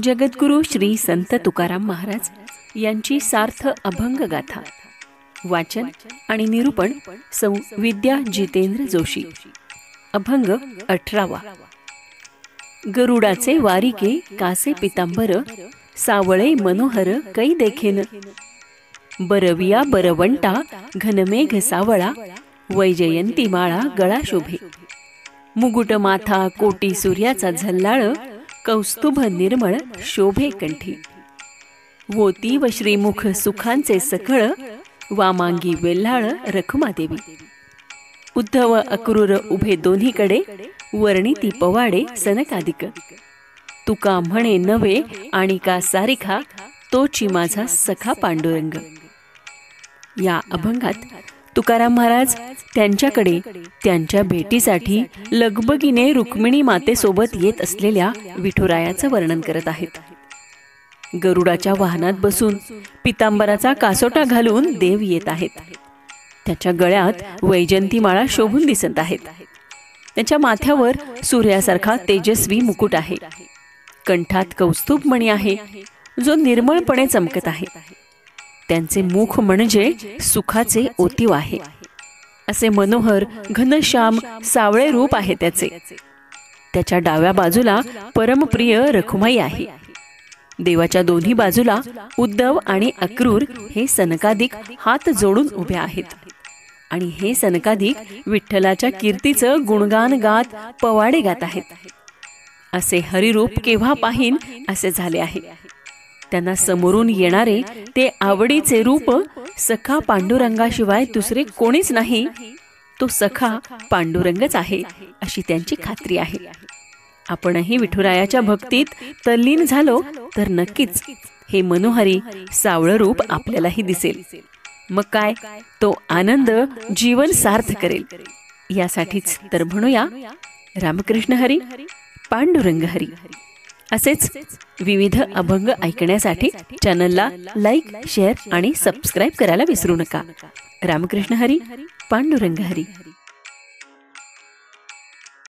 जगद्गुरु श्री संत तुकाराम महाराज यांची सार्थ अभंग गाथा। वाचन आणि निरूपण सौ विद्या जितेंद्र जोशी। अभंग 18वा। गरुडाचे वारिके कासे पितांबर, सावळे मनोहर कै देखेन। बरविया बरवंटा घनमेघ सावळा, वैजयंती माळा गळा शोभे। मुकुट माथा कोटी सूर्याचा झल्लाळ, कौस्तुभ निर्मळ शोभे कंठी। वोती व श्रीमुख सुखांचे सकळ, वामांगी वेल्हाळ रखुमादेवी। उद्धव अक्रूर उभे दोन्हीकडे, वर्णिती पवाडे सनकादिक। तुका म्हणे नवे आणि का सारिखा, तोची माझा सखा पांडुरंग। या अभंगात तुकाराम महाराज त्यांच्याकडे त्यांच्या भेटीसाठी लगबगीने रुक्मिणी मातेसोबत येत असलेल्या विठुरायाचं वर्णन करत आहेत। गरुडाच्या वाहनात बसून पितांबराचा कासोटा घालून देव येत आहेत। त्याच्या गळ्यात वैजयंती माळा शोभून दिसत आहेत। त्याच्या माथ्यावर सूर्यासारखा तेजस्वी मुकुट आहे। कंठात कौस्तुभ मणी आहे, जो निर्मळपणे चमकत आहे। त्यांचे मुख म्हणजे सुखाचे ओतीव आहे। असे मनोहर घनश्याम सावळे रूप आहे त्याचे। त्याच्या डाव्या बाजूला परमप्रिय रखुमाई आहे। देवाच्या दोन्ही बाजूला उद्धव आणि अक्रूर हे सनकादिक हात जोडून उभे आहेत। आणि हे सनकादिक विठ्ठलाच्या कीर्तीचं गुणगान गात पवाडे गात आहेत। असे हरिरूप केव्हा पाहीन असे झाले आहे। त्यांना समोरून येणारे ते आवडीचे रूप सखा पांडुरंगाशिवाय दुसरे कोणीच नाही, तो सखा पांडुरंगच आहे अशी त्यांची खात्री आहे। आपणही विठुरायाच्या भक्तीत तल्लीन झालो तर नक्कीच हे मनोहरी सावळ रूप आपल्यालाही दिसेल। मग काय, तो आनंद जीवन सार्थ करेल। यासाठीच तर म्हणूया रामकृष्ण हरी, पांडुरंग हरी। असेच विविध अभंग ऐकण्यासाठी चॅनलला लाईक, शेअर आणि सबस्क्राईब करायला विसरू नका। रामकृष्ण हरी, पांडुरंग हरी।